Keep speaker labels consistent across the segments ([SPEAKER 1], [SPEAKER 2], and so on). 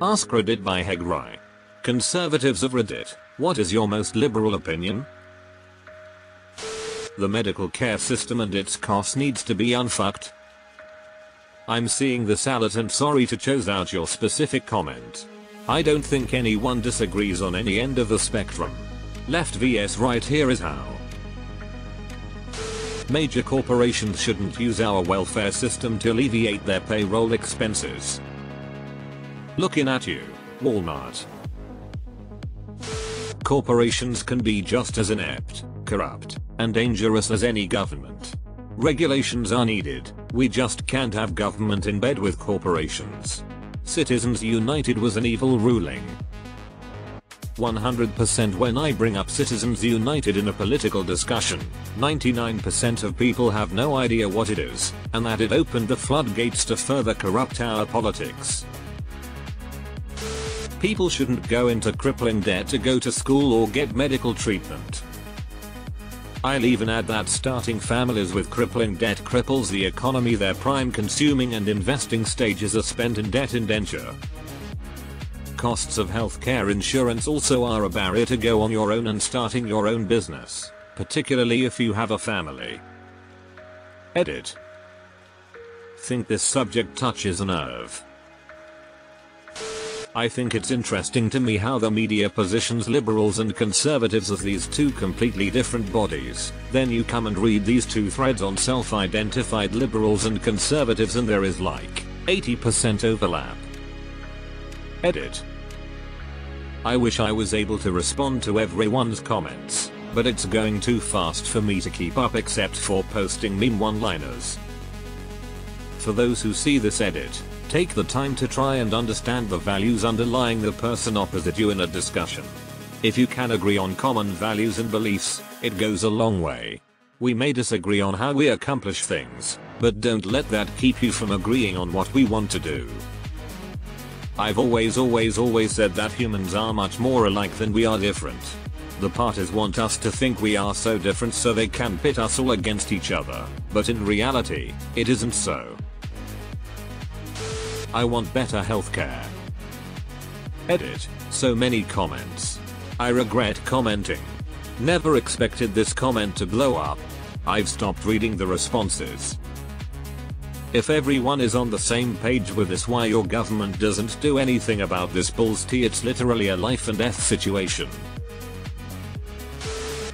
[SPEAKER 1] AskReddit by Hegrai. Conservatives of Reddit, what is your most liberal opinion? The medical care system and its cost needs to be unfucked. I'm seeing the salad and sorry to choose out your specific comment. I don't think anyone disagrees on any end of the spectrum. Left vs right, here is how. Major corporations shouldn't use our welfare system to alleviate their payroll expenses. Looking at you, Walmart. Corporations can be just as inept, corrupt, and dangerous as any government. Regulations are needed, we just can't have government in bed with corporations. Citizens United was an evil ruling. 100% when I bring up Citizens United in a political discussion, 99% of people have no idea what it is, and that it opened the floodgates to further corrupt our politics. People shouldn't go into crippling debt to go to school or get medical treatment. I'll even add that starting families with crippling debt cripples the economy. Their prime consuming and investing stages are spent in debt indenture. Costs of healthcare insurance also are a barrier to go on your own and starting your own business, particularly if you have a family. Edit. Think this subject touches a nerve. I think it's interesting to me how the media positions liberals and conservatives as these two completely different bodies. Then you come and read these two threads on self-identified liberals and conservatives and there is like 80% overlap. Edit. I wish I was able to respond to everyone's comments, but it's going too fast for me to keep up except for posting meme one-liners. For those who see this edit, take the time to try and understand the values underlying the person opposite you in a discussion. If you can agree on common values and beliefs, it goes a long way. We may disagree on how we accomplish things, but don't let that keep you from agreeing on what we want to do. I've always said that humans are much more alike than we are different. The parties want us to think we are so different so they can pit us all against each other, but in reality, it isn't so. I want better healthcare. Edit. So many comments. I regret commenting. Never expected this comment to blow up. I've stopped reading the responses. If everyone is on the same page with this, why your government doesn't do anything about this bullshit? It's literally a life and death situation.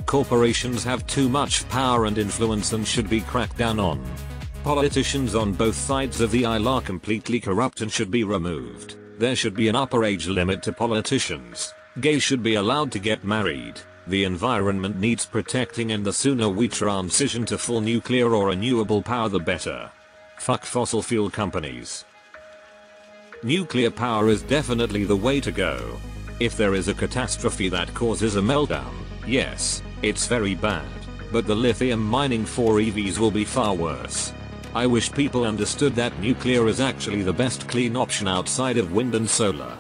[SPEAKER 1] Corporations have too much power and influence and should be cracked down on. Politicians on both sides of the aisle are completely corrupt and should be removed. There should be an upper age limit to politicians. Gays should be allowed to get married. The environment needs protecting and the sooner we transition to full nuclear or renewable power the better. Fuck fossil fuel companies. Nuclear power is definitely the way to go. If there is a catastrophe that causes a meltdown, yes, it's very bad, but the lithium mining for EVs will be far worse. I wish people understood that nuclear is actually the best clean option outside of wind and solar.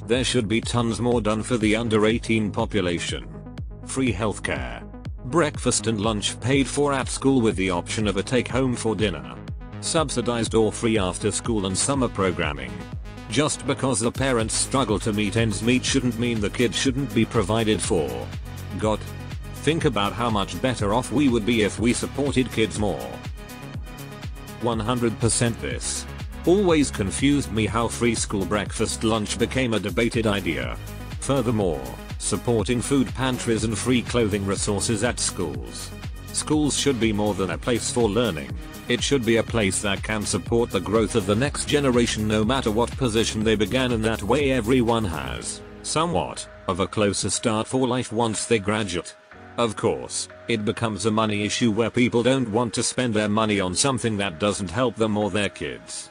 [SPEAKER 1] There should be tons more done for the under 18 population. Free healthcare. Breakfast and lunch paid for at school with the option of a take home for dinner. Subsidized or free after school and summer programming. Just because the parents struggle to meet ends meet shouldn't mean the kid shouldn't be provided for. God. Think about how much better off we would be if we supported kids more. 100% this. Always confused me how free school breakfast lunch became a debated idea. Furthermore, supporting food pantries and free clothing resources at schools. Schools should be more than a place for learning. It should be a place that can support the growth of the next generation no matter what position they began, and that way everyone has somewhat of a closer start for life once they graduate. Of course, it becomes a money issue where people don't want to spend their money on something that doesn't help them or their kids.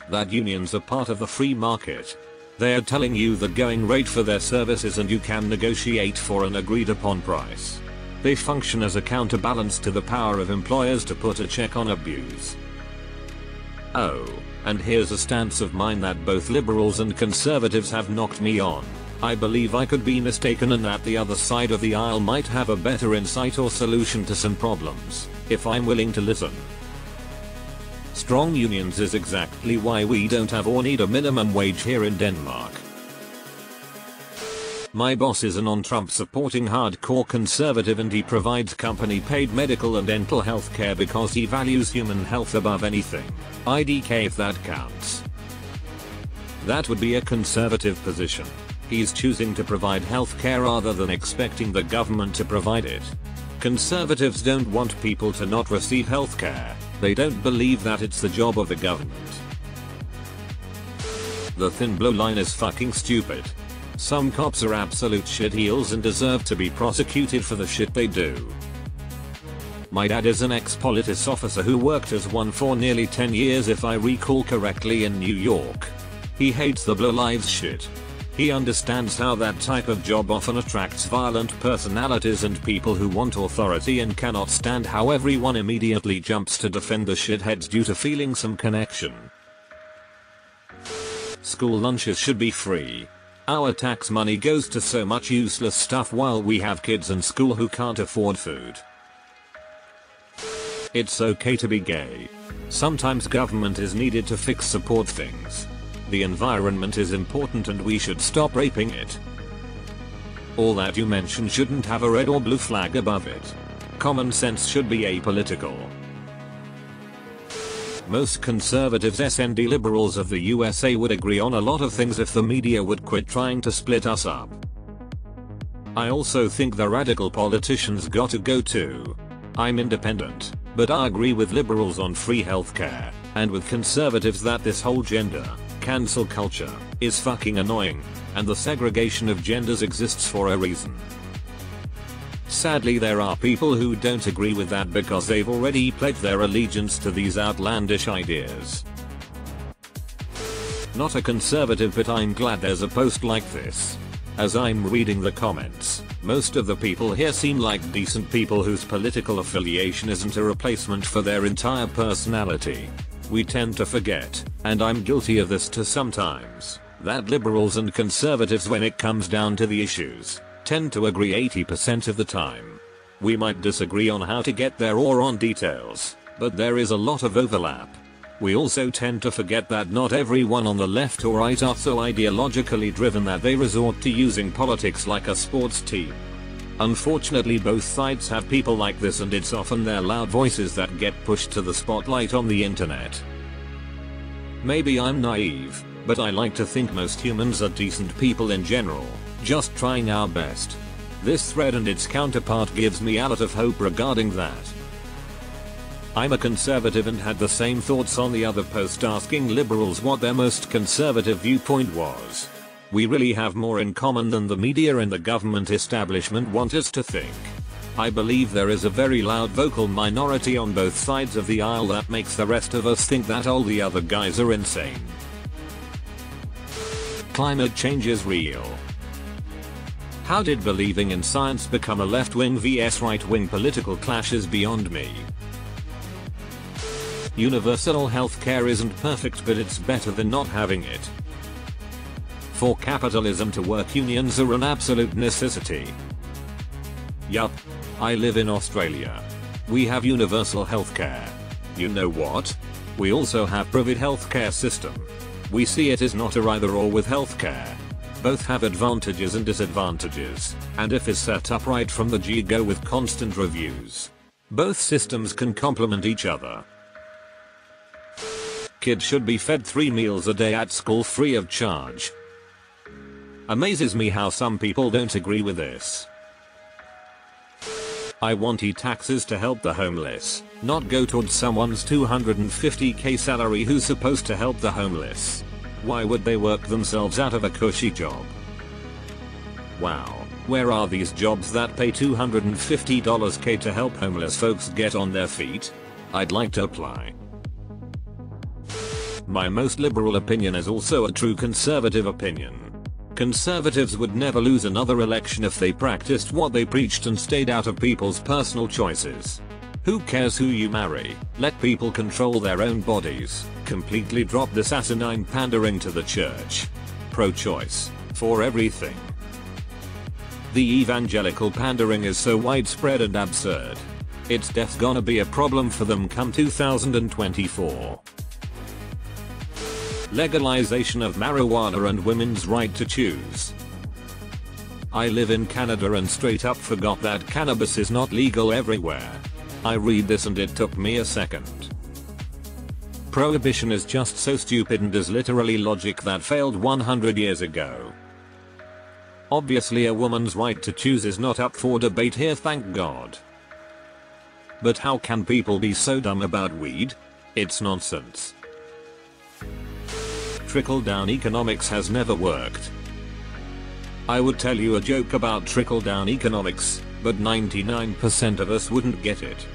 [SPEAKER 1] That unions are part of the free market. They are telling you the going rate for their services and you can negotiate for an agreed upon price. They function as a counterbalance to the power of employers to put a check on abuse. Oh, and here's a stance of mine that both liberals and conservatives have knocked me on. I believe I could be mistaken and that the other side of the aisle might have a better insight or solution to some problems, if I'm willing to listen. Strong unions is exactly why we don't have or need a minimum wage here in Denmark. My boss is a non-Trump supporting hardcore conservative and he provides company paid medical and dental health care because he values human health above anything. IDK if that counts. That would be a conservative position. He's choosing to provide health care rather than expecting the government to provide it. Conservatives don't want people to not receive health care. They don't believe that it's the job of the government. The thin blue line is fucking stupid. Some cops are absolute shitheels and deserve to be prosecuted for the shit they do. My dad is an ex-police officer who worked as one for nearly 10 years if I recall correctly in New York. He hates the blue lives shit. He understands how that type of job often attracts violent personalities and people who want authority and cannot stand how everyone immediately jumps to defend the shitheads due to feeling some connection. School lunches should be free. Our tax money goes to so much useless stuff while we have kids in school who can't afford food. It's okay to be gay. Sometimes government is needed to fix support things. The environment is important and we should stop raping it. All that you mention shouldn't have a red or blue flag above it. Common sense should be apolitical. Most conservatives and liberals of the USA would agree on a lot of things if the media would quit trying to split us up. I also think the radical politicians gotta go too. I'm independent, but I agree with liberals on free healthcare, and with conservatives that this whole gender cancel culture is fucking annoying, and the segregation of genders exists for a reason. Sadly there are people who don't agree with that because they've already pledged their allegiance to these outlandish ideas. Not a conservative, but I'm glad there's a post like this. As I'm reading the comments, most of the people here seem like decent people whose political affiliation isn't a replacement for their entire personality. We tend to forget, and I'm guilty of this too sometimes, that liberals and conservatives, when it comes down to the issues, tend to agree 80% of the time. We might disagree on how to get there or on details, but there is a lot of overlap. We also tend to forget that not everyone on the left or right are so ideologically driven that they resort to using politics like a sports team. Unfortunately both sides have people like this, and it's often their loud voices that get pushed to the spotlight on the internet. Maybe I'm naive, but I like to think most humans are decent people in general, just trying our best. This thread and its counterpart gives me a lot of hope regarding that. I'm a conservative and had the same thoughts on the other post asking liberals what their most conservative viewpoint was. We really have more in common than the media and the government establishment want us to think. I believe there is a very loud vocal minority on both sides of the aisle that makes the rest of us think that all the other guys are insane. Climate change is real. How did believing in science become a left-wing vs right-wing political clash is beyond me. Universal healthcare isn't perfect, but it's better than not having it. For capitalism to work, unions are an absolute necessity. Yup. I live in Australia. We have universal healthcare. You know what? We also have private healthcare system. We see it as not a either or with healthcare. Both have advantages and disadvantages, and if it's set up right from the get-go with constant reviews, both systems can complement each other. Kids should be fed 3 meals a day at school free of charge. Amazes me how some people don't agree with this. I want e-taxes to help the homeless, not go towards someone's $250k salary who's supposed to help the homeless. Why would they work themselves out of a cushy job? Wow, where are these jobs that pay $250k to help homeless folks get on their feet? I'd like to apply. My most liberal opinion is also a true conservative opinion. Conservatives would never lose another election if they practiced what they preached and stayed out of people's personal choices. Who cares who you marry? Let people control their own bodies. Completely drop this asinine pandering to the church. Pro-choice. For everything. The evangelical pandering is so widespread and absurd. It's death's gonna be a problem for them come 2024. Legalization of marijuana and women's right to choose. I live in Canada and straight up forgot that cannabis is not legal everywhere. I read this and it took me a second. Prohibition is just so stupid and is literally logic that failed 100 years ago. Obviously a woman's right to choose is not up for debate here, thank God. But how can people be so dumb about weed? It's nonsense. Trickle-down economics has never worked. I would tell you a joke about trickle-down economics, but 99% of us wouldn't get it.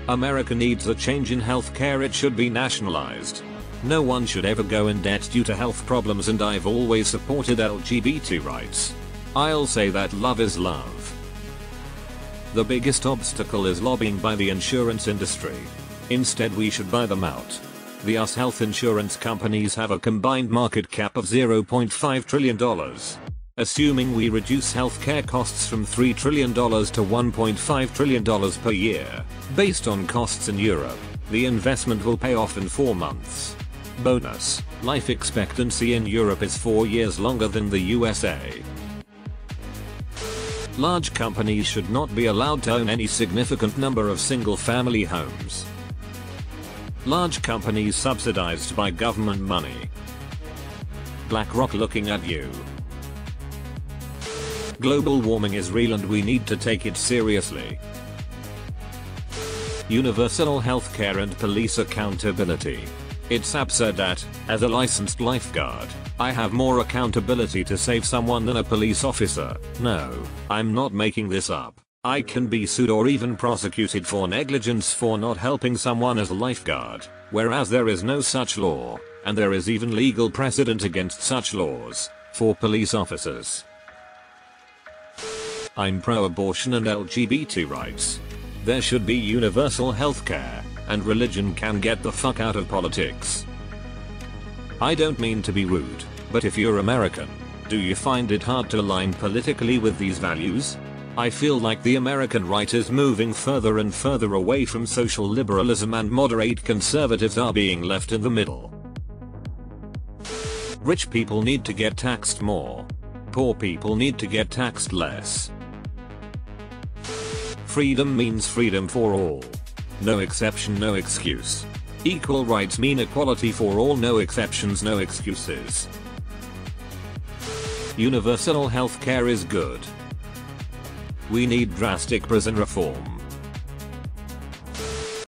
[SPEAKER 1] America needs a change in healthcare. It should be nationalized. No one should ever go in debt due to health problems, and I've always supported LGBT rights. I'll say that love is love. The biggest obstacle is lobbying by the insurance industry. Instead we should buy them out. The US health insurance companies have a combined market cap of $0.5 trillion. Assuming we reduce healthcare costs from $3 trillion to $1.5 trillion per year, based on costs in Europe, the investment will pay off in 4 months. Bonus: life expectancy in Europe is 4 years longer than the USA. Large companies should not be allowed to own any significant number of single-family homes. Large companies subsidized by government money. BlackRock looking at you. Global warming is real and we need to take it seriously. Universal healthcare and police accountability. It's absurd that, as a licensed lifeguard, I have more accountability to save someone than a police officer. No, I'm not making this up. I can be sued or even prosecuted for negligence for not helping someone as a lifeguard, whereas there is no such law, and there is even legal precedent against such laws, for police officers. I'm pro-abortion and LGBT rights. There should be universal healthcare, and religion can get the fuck out of politics. I don't mean to be rude, but if you're American, do you find it hard to align politically with these values? I feel like the American right is moving further and further away from social liberalism and moderate conservatives are being left in the middle. Rich people need to get taxed more. Poor people need to get taxed less. Freedom means freedom for all. No exception, no excuse. Equal rights mean equality for all, no exceptions, no excuses. Universal healthcare is good. We need drastic prison reform.